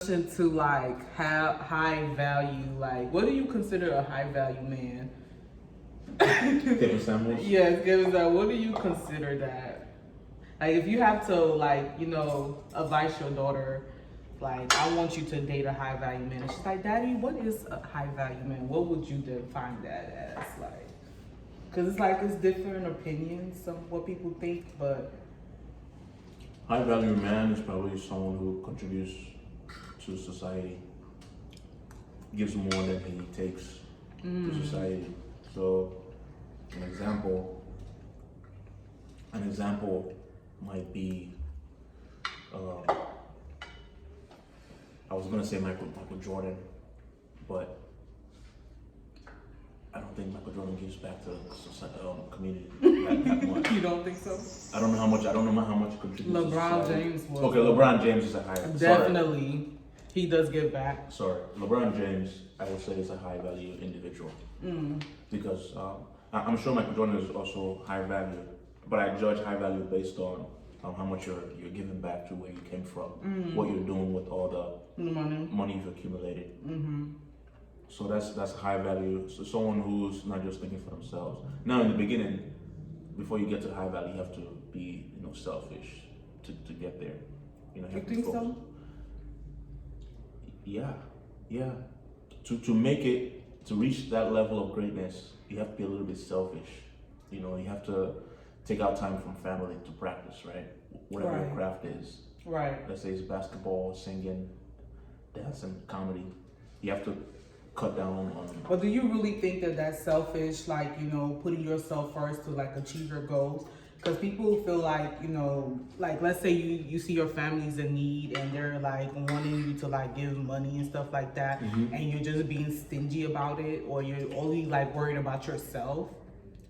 To like have high value, like what do you consider a high value man? Kevin Samuels. Yes, give us that. What do you consider that? Like if you have to like, advise your daughter, like I want you to date a high value man. And she's like, Daddy, what is a high value man? What would you define that as? Like, because it's like it's different opinions of what people think, but High value man is probably someone who contributes to society, gives more than he takes to society. So an example might be, I was gonna say Michael Jordan, but I don't think Michael Jordan gives back to the society, community that much. You don't think so? I don't know how much he contributes. LeBron James will. Okay, LeBron James is a high. Definitely, he does give back. Sorry, LeBron James, I would say, is a high value individual because I'm sure Michael Jordan is also high value, but I judge high value based on how much you're giving back to where you came from, what you're doing with all the money you've accumulated. So that's high value. So someone who's not just thinking for themselves. Now, in the beginning, before you get to high value, you have to be selfish to get there. You think so? Yeah. To make it, to reach that level of greatness, you have to be a little bit selfish. You have to take out time from family to practice, right? Whatever your craft is. Right. Let's say it's basketball, singing, dancing, comedy. You have to cut down on. But do you really think that that's selfish, like, putting yourself first to like achieve your goals? Because people feel like, like let's say you see your family's in need and they're like wanting you to like give money and stuff like that, and you're just being stingy about it, or you're only like worried about yourself.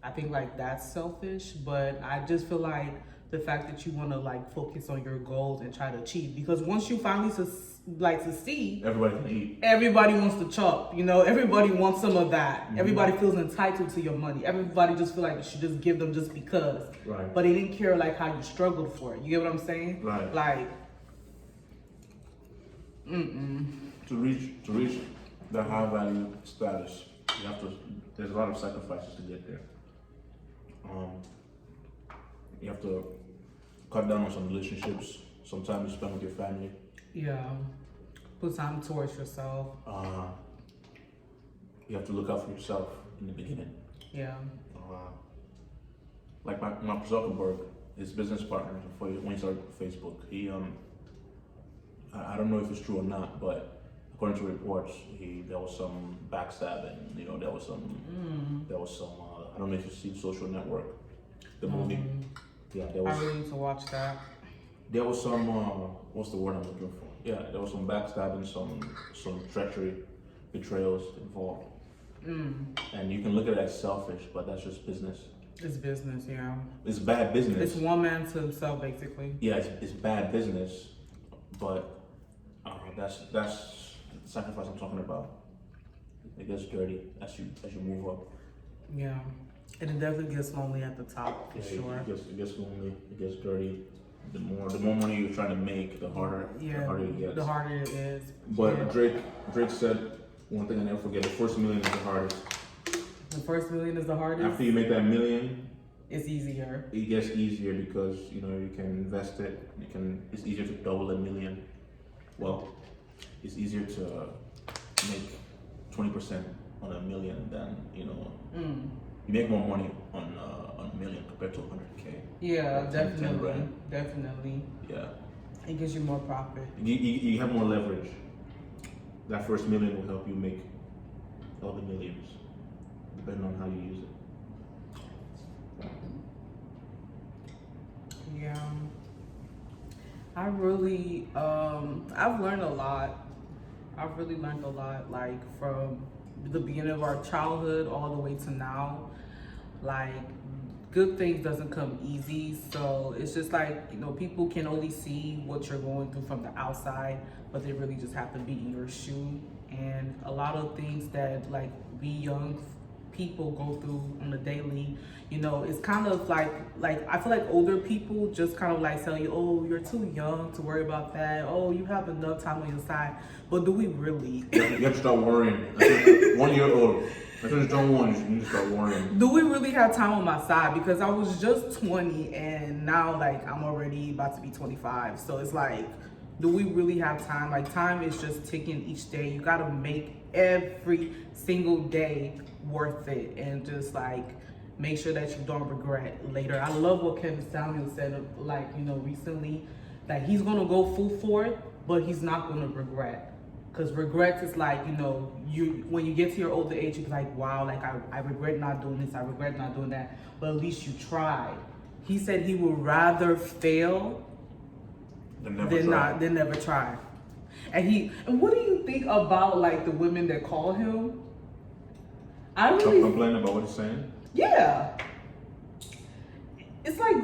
I think like that's selfish, but I just feel like the fact that you want to like focus on your goals and try to achieve, because once you finally succeed, everybody can eat. Everybody wants to chop, everybody wants some of that. Everybody feels entitled to your money. Everybody just feel like you should just give them just because. Right. But they didn't care like how you struggled for it. You get what I'm saying? Right. Like, To reach the high value status, there's a lot of sacrifices to get there. You have to cut down on some relationships, some time to spend with your family. Yeah. Put time towards yourself. You have to look out for yourself in the beginning. Yeah. Like Mark Zuckerberg, his business partner, when he started Facebook, he I don't know if it's true or not, but according to reports, there was some backstabbing. There was some. I don't know if you've seen Social Network, the movie. Yeah, there was. I really need to watch that. There was some. What's the word I'm looking for? Yeah, there was some backstabbing, some treachery, betrayals involved. And you can look at it as selfish, but that's just business. It's business, yeah. It's bad business. It's one man to himself, basically. Yeah, it's bad business, but that's the sacrifice I'm talking about. It gets dirty as you move up. Yeah, and it definitely gets lonely at the top, for sure. It gets lonely. It gets dirty. The more money you're trying to make, the harder it gets. The harder it is. But Drake said one thing I never forget: the first million is the hardest. The first million is the hardest. After you make that million, it's easier. It gets easier because you can invest it. It's easier to double a million. Well, it's easier to make 20% on a million than you make more money on a million compared to 100K. Yeah, definitely. Yeah. It gives you more profit. You have more leverage. That first million will help you make other millions, depending on how you use it. Yeah. I really, I've learned a lot. I've really learned a lot, like from the beginning of our childhood all the way to now. Like, good things doesn't come easy, so it's just like, people can only see what you're going through from the outside, but they really just have to be in your shoe. And a lot of things that like we young people go through on a daily. You know, it's kind of like I feel like older people just kind of like tell you, oh, you're too young to worry about that. Oh, you have enough time on your side. But do we really? You have to start worrying. 1 year old. As soon as you're 1, you need to start worrying. Do we really have time on my side? Because I was just 20 and now like I'm already about to be 25. So it's like, do we really have time? Like time is just ticking each day. You gotta make every single day worth it and just like make sure that you don't regret later. I love what Kevin Samuel said, like, you know, recently, that he's gonna go full for it, but he's not gonna regret. Because regrets is like, you know, when you get to your older age, you're like, wow, like I regret not doing this, I regret not doing that, but at least you tried. He said he would rather fail than never try. And what do you think about like the women that call him? I really complain about what he's saying. Yeah, it's like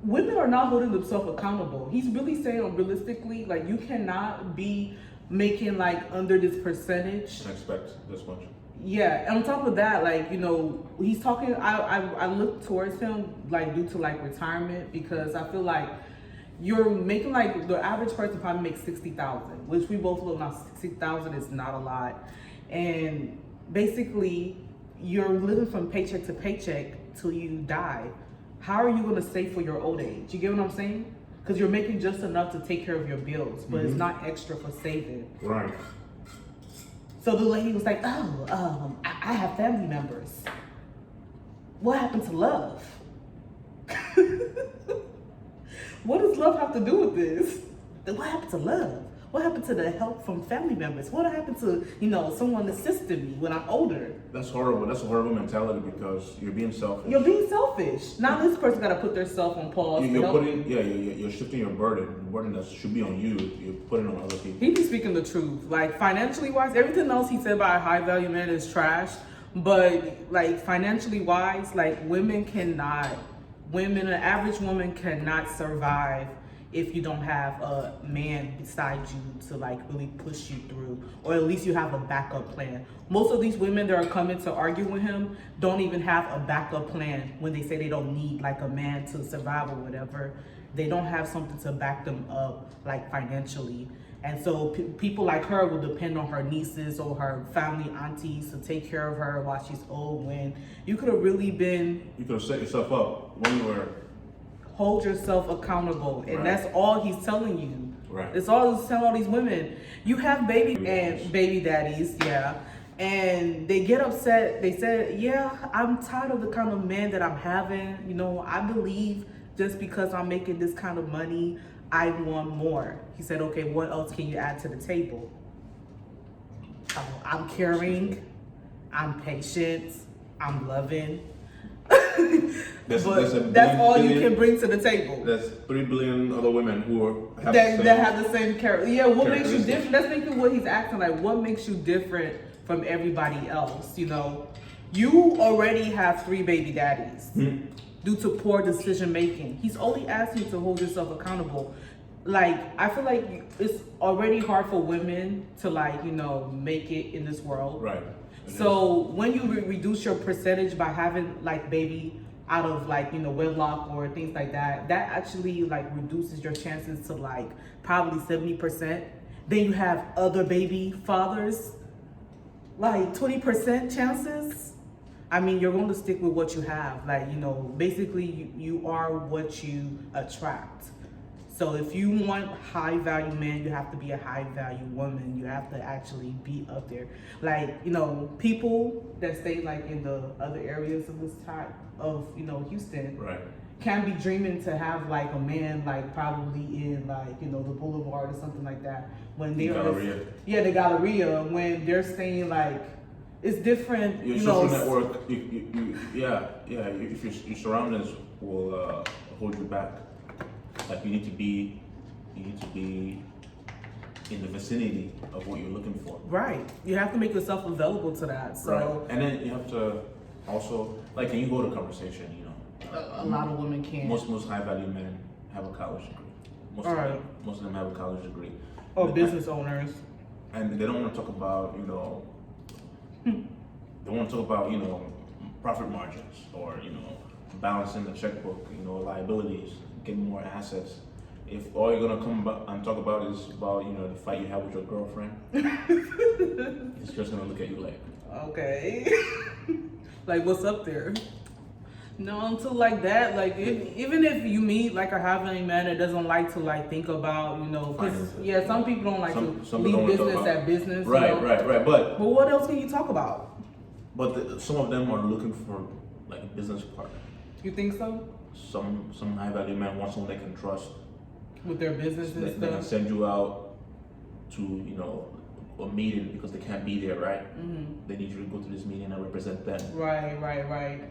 women are not holding themselves accountable. He's really saying realistically, like you cannot be making like under this percentage. Expect this much. Yeah, and on top of that, like, you know, he's talking. I look towards him like due to like retirement, because I feel like you're making like the average person probably makes 60,000, which we both know now 60,000 is not a lot, and basically you're living from paycheck to paycheck till you die. How are you going to save for your old age? You get what I'm saying? Because you're making just enough to take care of your bills, but it's not extra for saving. Right. So the lady was like, oh, I have family members. What happened to love? What does love have to do with this? What happened to love? What happened to the help from family members? What happened to, you know, someone assisting me when I'm older? That's horrible. That's a horrible mentality because you're being selfish. You're being selfish. Now this person got to put their self on pause. You're shifting your burden. The burden that should be on you, you're putting on other people. He be speaking the truth. Like financially wise, everything else he said about a high value man is trash. But like financially wise, like an average woman cannot survive if you don't have a man beside you to like really push you through, or at least you have a backup plan. Most of these women that are coming to argue with him don't even have a backup plan when they say they don't need like a man to survive or whatever. They don't have something to back them up like financially. And so people like her will depend on her nieces or her family aunties to take care of her while she's old, when you could have really been... You could have set yourself up when you were... Hold yourself accountable, and that's all he's telling you. Right. It's all he's telling all these women. You have baby daddies, yeah, and they get upset. They said, yeah, I'm tired of the kind of man that I'm having. You know, I believe just because I'm making this kind of money, I want more. He said, okay, what else can you add to the table? I'm caring, I'm patient, I'm loving. That's all you can bring to the table. There's 3 billion other women who have the same character. Yeah, what makes you different? That's basically what he's asking. Like, what makes you different from everybody else? You know, you already have 3 baby daddies due to poor decision making. He's only asking you to hold yourself accountable. Like, I feel like it's already hard for women to like, you know, make it in this world. Right. So when you reduce your percentage by having like baby out of like, you know, wedlock or things like that, that actually like reduces your chances to like probably 70%. Then you have other baby fathers, like 20% chances. I mean, you're going to stick with what you have. Like, you know, basically you are what you attract. So if you want high value men, you have to be a high value woman. You have to actually be up there. Like, you know, people that stay like in the other areas of this type of, you know, Houston, right, can be dreaming to have like a man like probably in like, you know, the Boulevard or something like that. When they're the Galleria, when they're staying like, it's different. Your social network, if your surroundings will hold you back. Like you need to be in the vicinity of what you're looking for. Right. You have to make yourself available to that. So right. And then you have to also, like, can you go to conversation, you know? A lot of women can't. Most high value men have a college degree. Most of them have a college degree. Or business owners. And they don't want to talk about, you know, they want to talk about, you know, profit margins, or balancing the checkbook, liabilities, getting more assets. If all you're gonna come about and talk about is about the fight you have with your girlfriend, it's just gonna look at you like, okay, like what's up there? No, until like that, like even if you meet like or have a man that doesn't like to like think about, because finances. some people don't like Some to don't leave wanna talk business about- at business. Right, right. But what else can you talk about? But some of them are looking for like a business partner. You think so? Some high value men want someone they can trust. With their business and They can stuff? send you out to a meeting because they can't be there, right? Mm-hmm. They need you to go to this meeting and represent them. Right.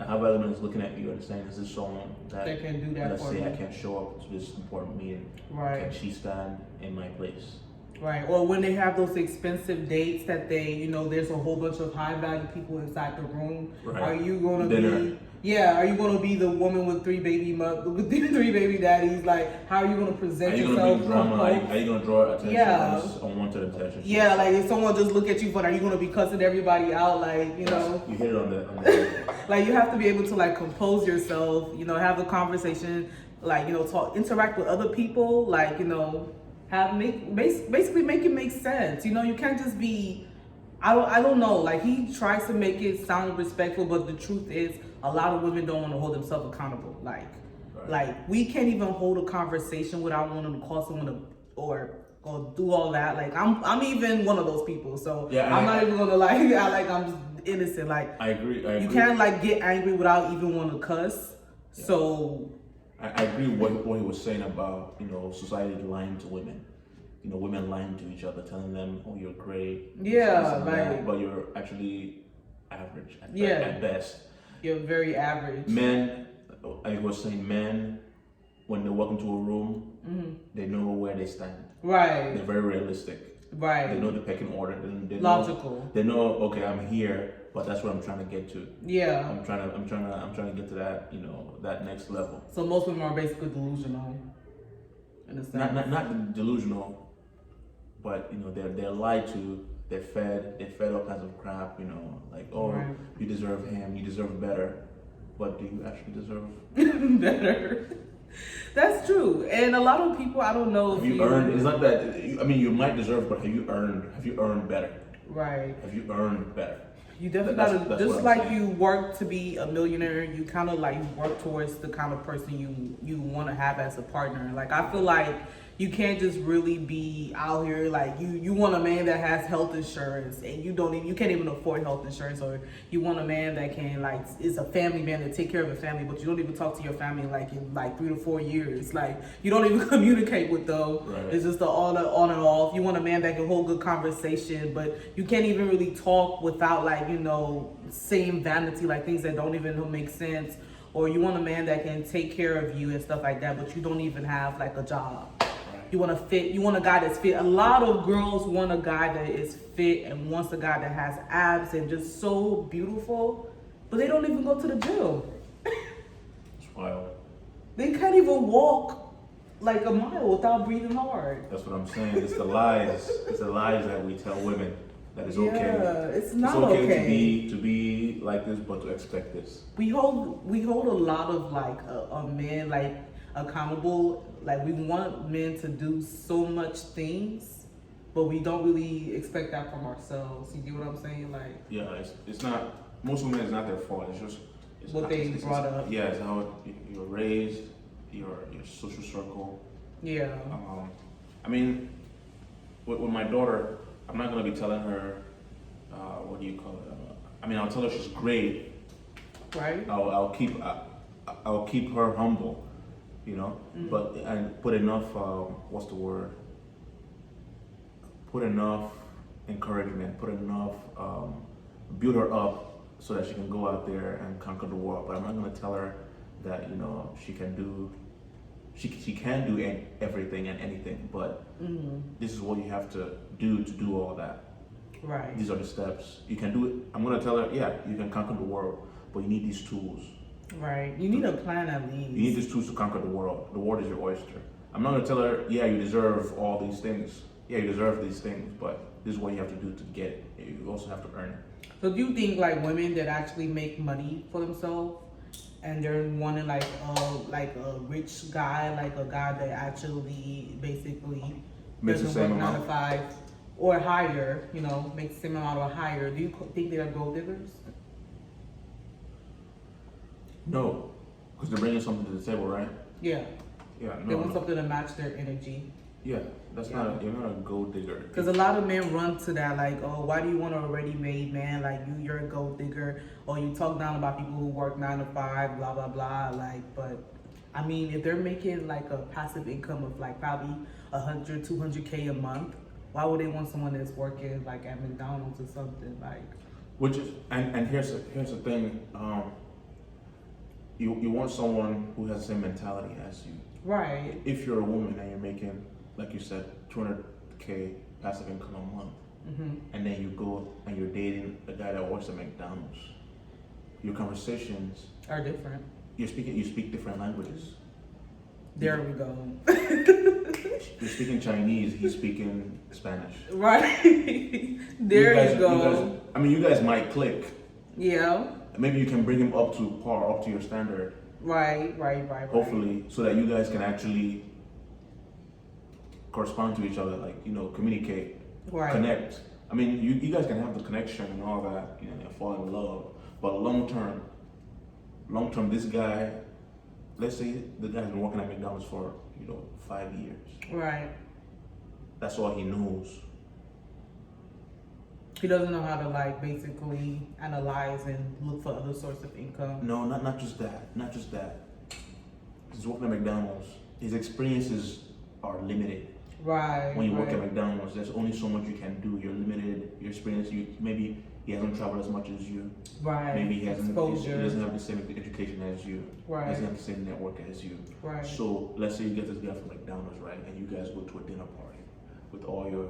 A high value man is looking at you and saying, is this someone that They can do that let's for say me. I can't show up to this important meeting? Right. Can she stand in my place? Right. Or when they have those expensive dates that they, there's a whole bunch of high value people inside the room. Right. Are you gonna Dinner. be are you gonna be the woman with three baby daddies? Like, how are you gonna present Are you yourself? gonna bring drama? Are you gonna draw attention? Yeah. Unwanted attention? Yeah, like if someone just look at you, but are you gonna be cussing everybody out? Like, You hit it on the like you have to be able to like compose yourself, have a conversation, like, talk, interact with other people, like, basically make it make sense. You can't just be, I don't know, like he tries to make it sound respectful, but the truth is a lot of women don't want to hold themselves accountable. Like we can't even hold a conversation without wanting to call someone or do all that. Like I'm even one of those people, so Yeah, I'm not even gonna like act like I'm just innocent. Like I agree. You can't like get angry without even want to cuss. Yeah. So I agree with what he was saying about society lying to women. Women lying to each other, telling them, "Oh, you're great." Yeah, right. But you're actually average at best. You're very average. Men, I was saying, men, when they walk into a room, they know where they stand. Right. They're very realistic. Right. They know the pecking order. They Logical. They know, okay, I'm here, but that's what I'm trying to get to. Yeah. I'm trying to get to that, that next level. So most women are basically delusional. In a sense. Not delusional, but they're lied to. They're fed all kinds of crap. Like, oh, right. You deserve him. You deserve better. But do you actually deserve better? That's true. And a lot of people, I don't know if you earned. It's not that. You might deserve, but have you earned better? Right. Have you earned better? You definitely gotta, just like you work to be a millionaire, you kind of like work towards the kind of person you want to have as a partner. Like I feel like you can't just really be out here like you want a man that has health insurance and you can't even afford health insurance, or you want a man that can like is a family man to take care of a family, but you don't even talk to your family like in like 3 to 4 years. Like you don't even communicate with them. Right. It's just the on and off. You want a man that can hold good conversation, but you can't even really talk without like saying vanity, like things that don't even make sense. Or you want a man that can take care of you and stuff like that, but you don't even have like a job. You want a guy that's fit. A lot of girls want a guy that is fit and wants a guy that has abs and just so beautiful, but they don't even go to the gym. It's wild. They can't even walk like a mile without breathing hard. That's what I'm saying. It's the lies. It's the lies that we tell women that it's okay. Yeah, it's not it's okay. To to be like this, but to expect this. We hold a lot of like a men like accountable. Like we want men to do so much things, but we don't really expect that from ourselves. You get what I'm saying? Like it's not. Most women, it's not their fault. It's what they brought up. Yeah, it's how you're raised, your social circle. Yeah. I mean, with my daughter, I'm not gonna be telling her, what do you call it? I'll tell her she's great. Right. I'll keep her humble. But and put enough what's the word? Put enough encouragement, put enough build her up so that she can go out there and conquer the world. But I'm not gonna tell her that she can do everything and anything. But this is what you have to do all that. Right. These are the steps. You can do it. I'm gonna tell her, yeah, you can conquer the world, but you need these tools. Right. You need a plan at least. You need these tools to conquer the world. The world is your oyster. I'm not gonna tell her, yeah, you deserve all these things. Yeah, you deserve these things, but this is what you have to do to get it. You also have to earn it. So do you think like women that actually make money for themselves and they're wanting like a rich guy, like a guy that actually basically Makes the doesn't same work nine amount. to five or higher, makes the same amount or higher, do you think they're gold diggers? No, because they're bringing something to the table, right? Yeah. Yeah, They no, want no. something to match their energy. Yeah, that's Yeah. not. You're not a gold digger. Because a lot of men run to that, like, oh, why do you want an already made man? Like, you're a gold digger. Or you talk down about people who work 9 to 5, blah, blah, blah. Like, but, I mean, if they're making, like, a passive income of, like, probably 100, 200K a month, why would they want someone that's working, like, at McDonald's or something? Like, Which is, and here's the thing. You want someone who has the same mentality as you. right, If you're a woman and you're making, like you said, 200K passive income a month, and then you go and you're dating a guy that works at McDonald's, your conversations, are different. you speak different languages. There we go. You're speaking Chinese, he's speaking Spanish. Right. There you go. You guys might click. Yeah. Maybe you can bring him up to par, up to your standard. Right. Hopefully, so that you guys can actually correspond to each other, like, communicate, Right. connect. You guys can have the connection and all that, and fall in love. But long term, this guy, let's say the guy's been working at McDonald's for 5 years. Right. That's all he knows. He doesn't know how to like basically analyze and look for other sources of income. No, not just that. Not just that. He's working at McDonald's. His experiences are limited. Right. When you work at McDonald's, there's only so much you can do. You're limited. Your experience. Maybe he hasn't traveled as much as you. Right. Maybe he Exposure. doesn't have the same education as you. Right. He doesn't have the same network as you. Right. So let's say you get this guy from McDonald's, right, and you guys go to a dinner party with all your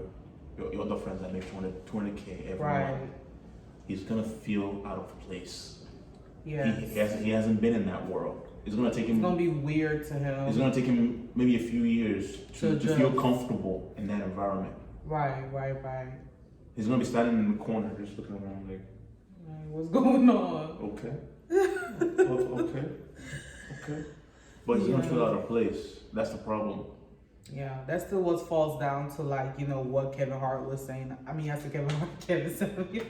other friends that make 200K every Right. month. He's gonna feel out of place. Yes. He hasn't been in that world. It's gonna take him. It's gonna be weird to him. It's gonna take him maybe a few years to feel comfortable in that environment. Right. He's gonna be standing in the corner, just looking around like, What's going on? okay, okay. But he's gonna feel out of place. That's the problem. Yeah, that's still what falls down to like, what Kevin Hart was saying. I mean, after Kevin Hart, Kevin said,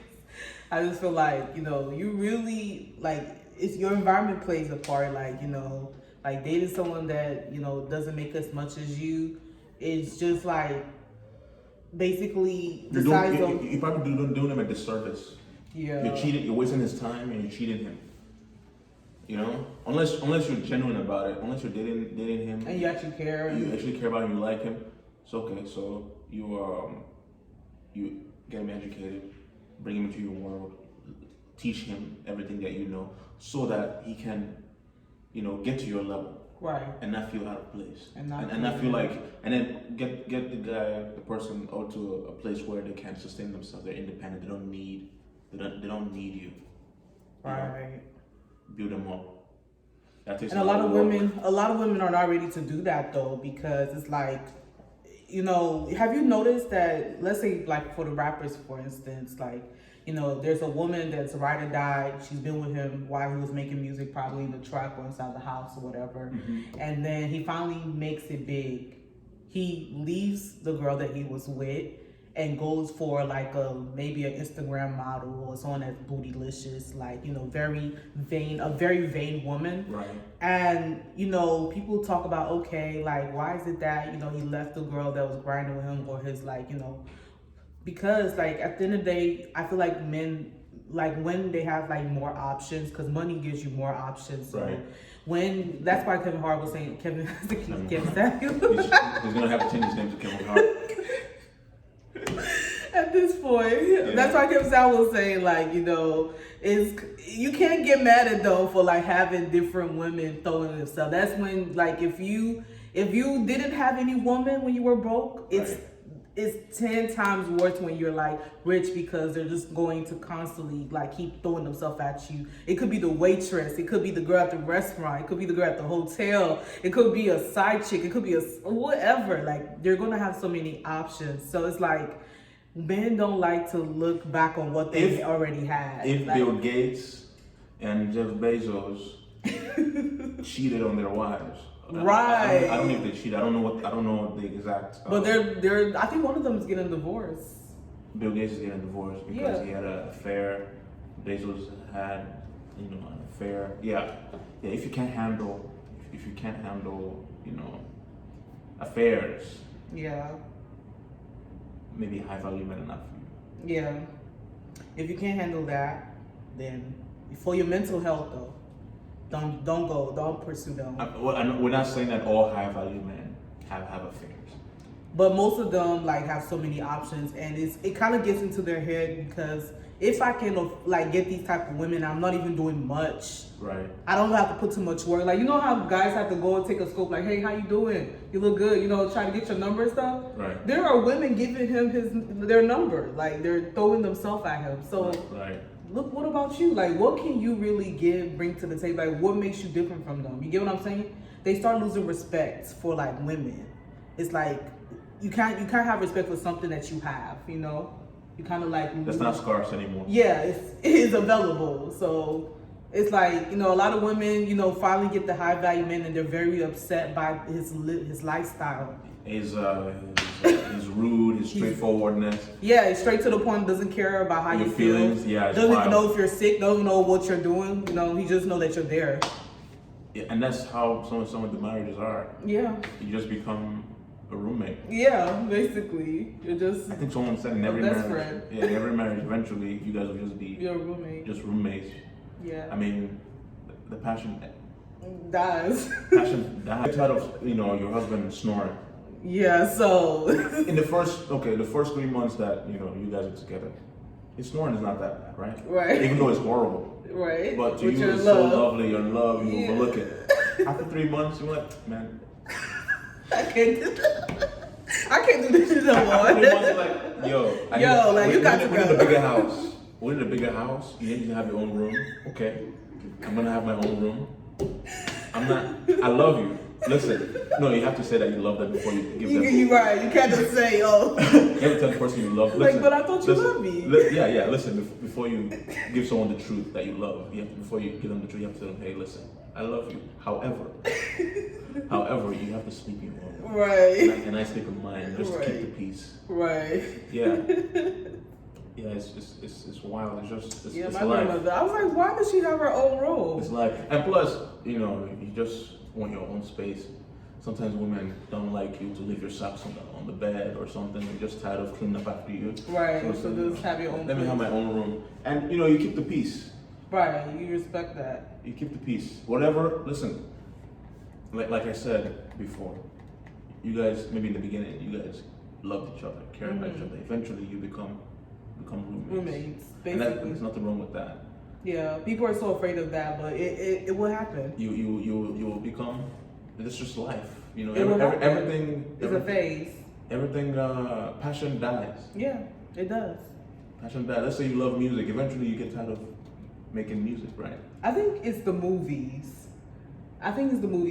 I just feel like, you really, like, it's your environment plays a part. Like, like dating someone that, doesn't make as much as you, it's just like, basically, You're probably doing him a disservice. Yeah. You're cheating, you're wasting his time and you're cheating him. Unless you're genuine about it, unless you're dating him and you actually care. You actually care about him, you like him. It's okay. So you get him educated, bring him into your world, teach him everything that you know, so that he can, get to your level. Right. And not feel out of place. And not feel like, and then get the person out to a place where they can sustain themselves. They're independent. They don't need you. Right. Build them up. That takes and a lot of women are not ready to do that though, because it's like, have you noticed that, let's say like for the rappers, for instance, like, there's a woman that's ride or die. She's been with him while he was making music, probably in the truck or inside the house or whatever. Mm-hmm. And then he finally makes it big. He leaves the girl that he was with and goes for like maybe an Instagram model or someone that's bootylicious, like, very vain woman. Right. And, people talk about, okay, like, why is it that, he left the girl that was grinding with him, or his, like, because, like, at the end of the day, I feel like men, like, when they have, like, more options, because money gives you more options. So right. That's why Kevin Hart was saying, Kevin Samuel. He's going to have to change his name to Kevin Hart. At this point, that's why Kevin Samuel was saying, like, you can't get mad at though for like having different women throwing themselves. That's when, like, if you didn't have any woman when you were broke, it's 10 times worse when you're like rich, because they're just going to constantly like keep throwing themselves at you. It could be the waitress, it could be the girl at the restaurant, it could be the girl at the hotel, it could be a side chick, it could be a whatever. Like, they're gonna have so many options. So it's like, Men don't like to look back on what they already had. If Like, Bill Gates and Jeff Bezos cheated on their wives, right? I don't know if they cheated. I don't know the exact. But they're. I think one of them is getting divorced. Bill Gates is getting divorced because he had an affair. Bezos had, an affair. Yeah. If you can't handle, affairs. Yeah. Maybe high value men are not for you. Yeah. If you can't handle that, then for your mental health though, don't pursue them. We're not saying that all high value men have affairs. But most of them like have so many options, and it kind of gets into their head because if I can like get these type of women, I'm not even doing much. Right. I don't have to put too much work. Like, you know how guys have to go and take a scope, like, hey, how you doing? You look good. Trying to get your number and stuff. Right. There are women giving him their number, like they're throwing themselves at him. So right. Look, what about you? Like, what can you really bring to the table? Like, what makes you different from them? You get what I'm saying? They start losing respect for like women. It's like you can't have respect for something that you have. You kind of like that's not scarce anymore. Yeah, it is available. So it's like a lot of women finally get the high value men, and they're very upset by his lifestyle. His rude, his straightforwardness. Yeah, he's straight to the point. Doesn't care about how your you feelings. feel. Yeah, doesn't even know if you're sick. Doesn't know what you're doing. He just know that you're there. Yeah, and that's how some of the marriages are. Yeah. You just become a roommate. Yeah, basically, you're just. I think someone said in every best marriage. friend. Yeah, in every marriage, eventually you guys will just be. You're a roommate. Just roommates. Yeah. I mean, the passion dies. Passion dies. Tired of your husband snoring. Yeah. So. In the first 3 months that you guys are together, his snoring is not that bad, right? Right. Even though it's horrible. Right. But to you, it's so lovely. You're in love. You overlook it. After 3 months, you're like, man. I can't do that. I can't do this no more. After 3 months, like, you got to go. We need a bigger house. We need a bigger house. You need to have your own room. Okay. I'm gonna have my own room. I love you. Listen. No, you have to say that you love them before you give them. You're right. You can't just say, oh. You have to tell the person you love. Listen, but I thought you loved me. Yeah. Listen, before you give someone the truth that you love, before you give them the truth, you have to tell them, hey, listen, I love you. However, you have to sleep in your own room. Right. And I sleep in mine just to keep the peace. Right. Yeah. Yeah, it's wild. It's my life. grandmother. I was like, why does she have her own room? It's life. And plus, you just want your own space. Sometimes women don't like you to leave your socks on the bed or something. They're just tired of cleaning up after you. Right. So just have your own. Let me have my own room. And you keep the peace. Right. You respect that. You keep the peace. Whatever. Listen. Like I said before, you guys maybe in the beginning you guys loved each other, cared about each other. Eventually you become roommates. Basically. And there's nothing wrong with that. Yeah, people are so afraid of that, but it will happen. You will become. It's just life. Everything is a phase. Everything. Passion dies. Yeah, it does. Passion dies. Let's say you love music. Eventually, you get tired of making music, right? I think it's the movies.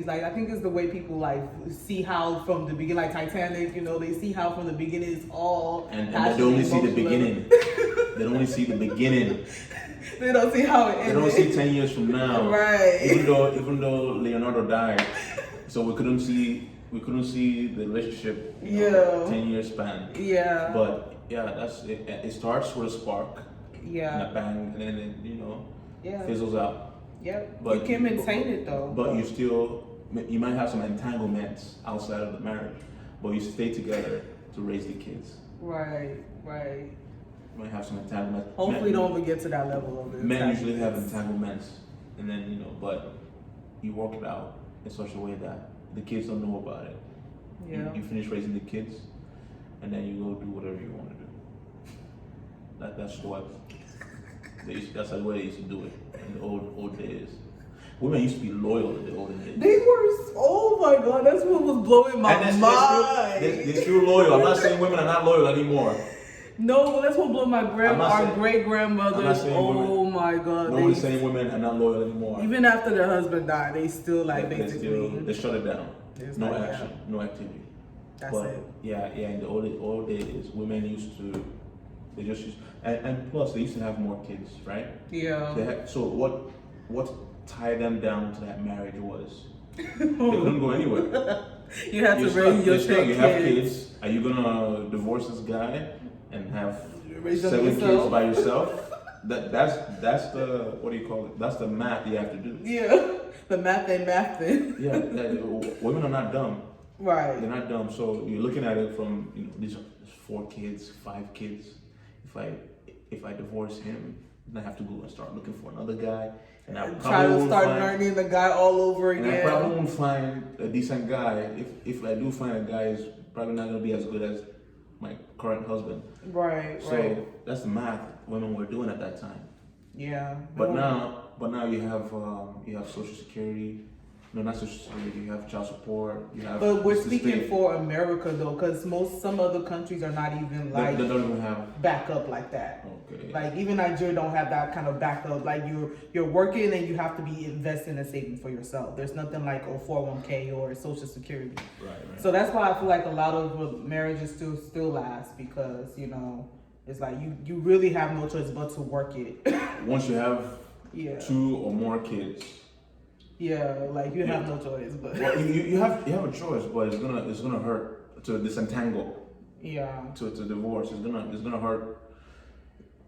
Like, I think it's the way people like see how from the beginning, like Titanic. They see how from the beginning it's all. And they only see the beginning. They only see the beginning. They don't see how it ended. They don't see 10 years from now. Right. Even though Leonardo died, so we couldn't see the relationship. 10 years span. Yeah. But yeah, that's it. It starts with a spark. Yeah. And a bang, and then it fizzles out. Yep. But you can maintain it though. But you might have some entanglements outside of the marriage, but you stay together to raise the kids. Right. You might have some entanglements. Hopefully, don't ever get to that level of it. Men usually have entanglements, and then but you work it out in such a way that the kids don't know about it. Yeah. You finish raising the kids, and then you go do whatever you want to do. That's the way they used to do it in the old days. Women used to be loyal in the olden days. They were. Oh my God, that's what was blowing my mind. They're still loyal. I'm not saying women are not loyal anymore. No, that's what blew my great grandmothers. Oh my God. Nobody's saying women are not loyal anymore. Even after their husband died, they still they shut it down. No action, no activity. That's it. Yeah. In the old days, women used to They just used, and plus they used to have more kids, right? Yeah. So what tied them down to that marriage was they couldn't go anywhere. You have to raise your kids. You have kids. Are you gonna divorce this guy and have Raise them 7 kids yourself? by yourself? That's the, what do you call it? That's the math you have to do. Yeah, the math ain't mathing. Yeah, women are not dumb. Right. They're not dumb. So you're looking at it from, these are 4 kids, 5 kids. If I divorce him, then I have to go and start looking for another guy, and I try probably to won't start find, learning the guy all over and I again. probably won't find a decent guy. If I do find a guy, he's probably not gonna be as good as my current husband. Right. So right. that's the math women were doing at that time. Yeah. But now you have Social Security. No, not Social Security. You have child support. You have. But we're the speaking state. for America though, because some other countries are not even like They don't even have. backup like that. Okay. Like even Nigeria don't have that kind of backup. Like you're working and you have to be investing and saving for yourself. There's nothing like 401k or Social Security. Right. So that's why I feel like a lot of marriages still last, because it's like you really have no choice but to work it. Once you have Yeah. 2 or more kids. Yeah, like you have no choice, but Well, you have a choice, but it's gonna hurt to disentangle, yeah. to divorce. It's gonna hurt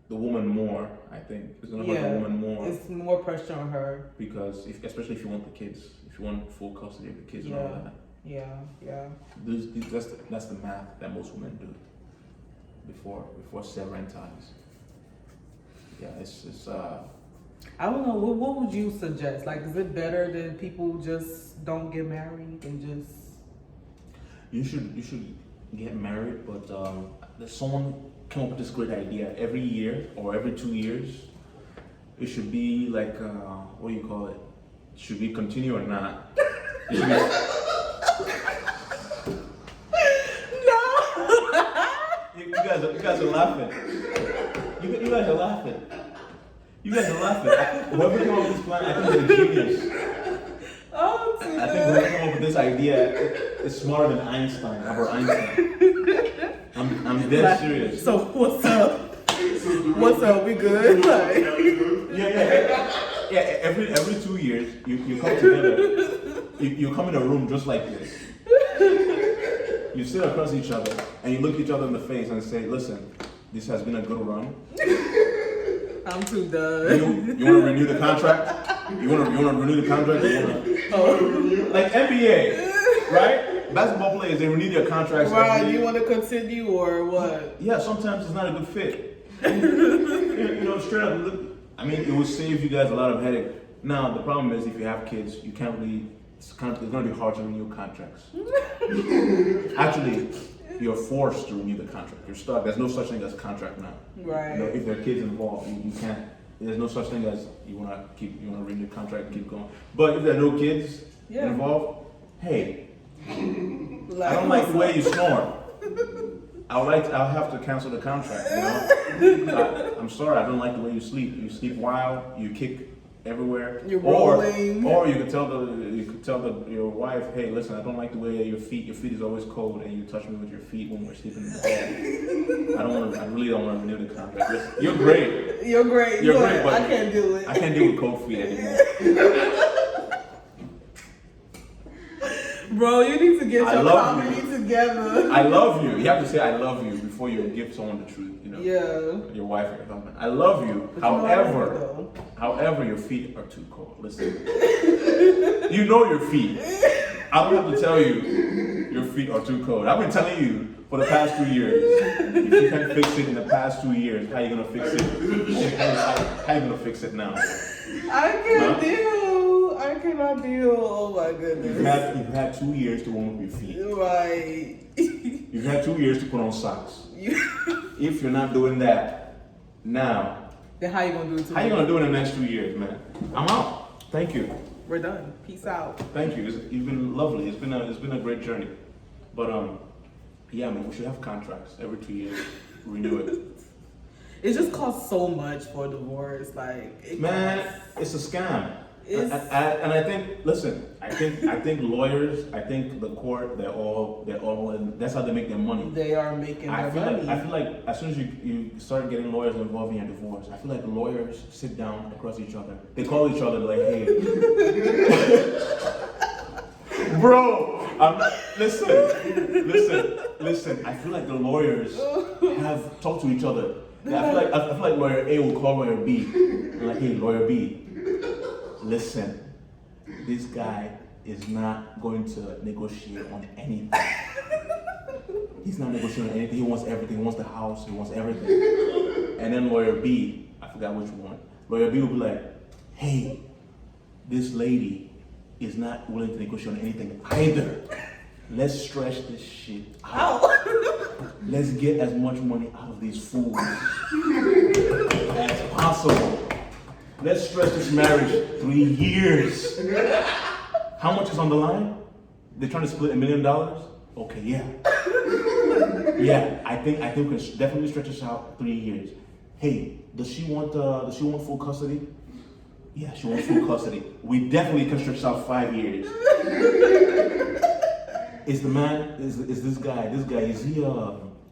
the woman more. I think it's gonna hurt the woman more It's more pressure on her. because especially if you want the kids, if you want full custody of the kids and all that. Yeah. That's the math that most women do before severing ties. Yeah, it's I don't know. What would you suggest? Like, is it better that people just don't get married and just? You should get married, but there's someone came up with this great idea. Every year or every 2 years, it should be like what do you call it? Should we continue or not? It should be, No. you guys are laughing. You guys are laughing. You guys are laughing. Whoever came up with this plan, I think they're genius. Oh, I think whoever came up with this idea is smarter than Einstein, Albert Einstein. I'm dead serious. So what's up? What's up? We good? Like, Yeah. Every 2 years, you come together. You come in a room just like this. You sit across each other and you look each other in the face and say, "Listen, this has been a good run. I'm too done. You want to renew the contract? You want to renew the contract? Like NBA, right? Basketball players, they renew their contracts. Right? You want to continue or what? Yeah, sometimes it's not a good fit. Straight up. Look, I mean, it will save you guys a lot of headache. Now, the problem is if you have kids, you can't really. It's going to be hard to renew contracts. Actually, you're forced to renew the contract. You're stuck. There's no such thing as a contract now. Right. If there are kids involved, you can't. There's no such thing as you want to renew the contract and keep going. But if there are no kids involved, hey, I don't like the way you snore. I'll have to cancel the contract. I'm sorry. I don't like the way you sleep. You sleep wild. You kick everywhere. You're rolling. Or you could tell your wife, hey, listen, I don't like the way your feet is always cold, and you touch me with your feet when we're sleeping in the bed. I really don't want to renew the contract. You're great. You're great. But I can't do it. I can't deal with cold feet anymore. Bro, you need to get your comedy together. I love you. You have to say I love you before you give someone the truth. Yeah. Your wife or your husband. I love you. However, your feet are too cold. Listen. You know your feet. I don't have to tell you your feet are too cold. I've been telling you for the past 2 years. If you can't fix it in the past 2 years, how are you gonna fix it? How are you gonna fix it now? I can't deal. I cannot deal. Oh my goodness. You've had 2 years to warm up your feet. Right. You've had 2 years to put on socks. If you're not doing that now, then how you gonna do it? How you gonna do it in the next 2 years, man? I'm out. Thank you. We're done. Peace out. Thank you. You've been lovely. It's been a great journey. But yeah, man, we should have contracts every 2 years. Renew it. It just costs so much for a divorce. Like, man, it's a scam. And I think, listen, I think lawyers, I think the court, they're all, and that's how they make their money. They are making their money. I feel like as soon as you start getting lawyers involved in your divorce, I feel like lawyers sit down across each other. They call each other like, hey, bro, listen. I feel like the lawyers have talked to each other. I feel like lawyer A will call lawyer B. I'm like, hey, lawyer B, listen, this guy is not going to negotiate on anything. He's not negotiating on anything. He wants everything. He wants the house. He wants everything. And then lawyer B, I forgot which one. Lawyer B will be like, hey, this lady is not willing to negotiate on anything either. Let's stretch this shit out. Let's get as much money out of these fools as possible. Let's stretch this marriage 3 years. How much is on the line? They're trying to split $1 million? Okay, yeah. Yeah, I think we can definitely stretch this out 3 years. Hey, does she want full custody? Yeah, she wants full custody. We definitely can stretch this out 5 years. Is this guy, is he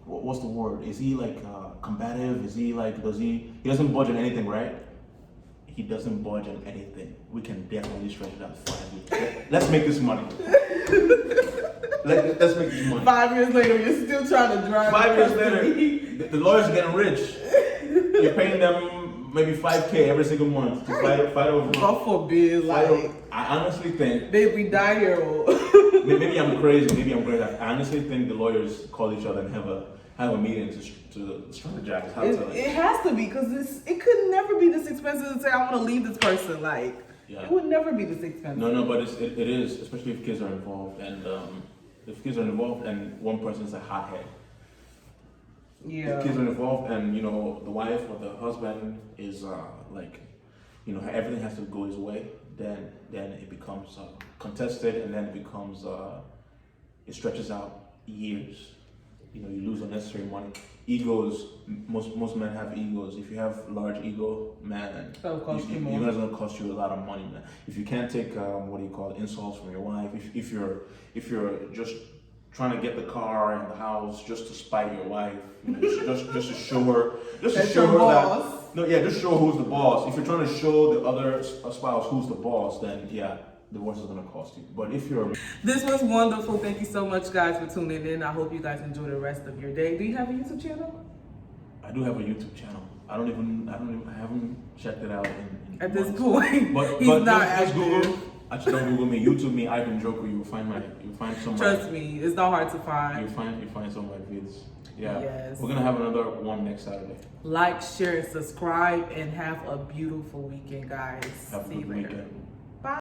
what's the word? Is he like combative? Is he like, he doesn't budge on anything, right? He doesn't budge on anything. We can definitely stretch it out 5 years. Let's make this money. Let's make this money. 5 years later, you're still trying to drive. 5 years later, the lawyers are getting rich. You're paying them maybe $5K every single month to fight over. God forbid, like. I honestly think. Baby, die here. Maybe I'm crazy. I honestly think the lawyers call each other and have a meeting to strategize how to. It has to be, because it could never be this expensive to say I want to leave this person. Like, it would never be this expensive. No, but it is, especially if kids are involved, and if kids are involved and one person's a hothead. Yeah. If kids are involved and the wife or the husband is everything has to go his way, then it becomes contested, and then it becomes it stretches out years. You lose unnecessary money. Egos, most men have egos. If you have large ego, man, you're gonna cost you a lot of money, man. If you can't take insults from your wife, if you're just trying to get the car and the house just to spite your wife, just to show her, just show her who's the boss. If you're trying to show the other spouse who's the boss, then yeah, divorce is gonna cost you. But if you're This was wonderful. Thank you so much, guys, for tuning in. I hope you guys enjoy the rest of your day. Do you have a YouTube channel? I do have a YouTube channel. I haven't checked it out in At this months. point, but he's not just active. Google. Actually, don't Google me. YouTube me, Ivan Joker. You'll find some. Trust me, it's not hard to find. You find some of my vids. Yeah. Yes. We're gonna have another one next Saturday. Like, share, and subscribe, and have a beautiful weekend, guys. Have a See you good later. weekend.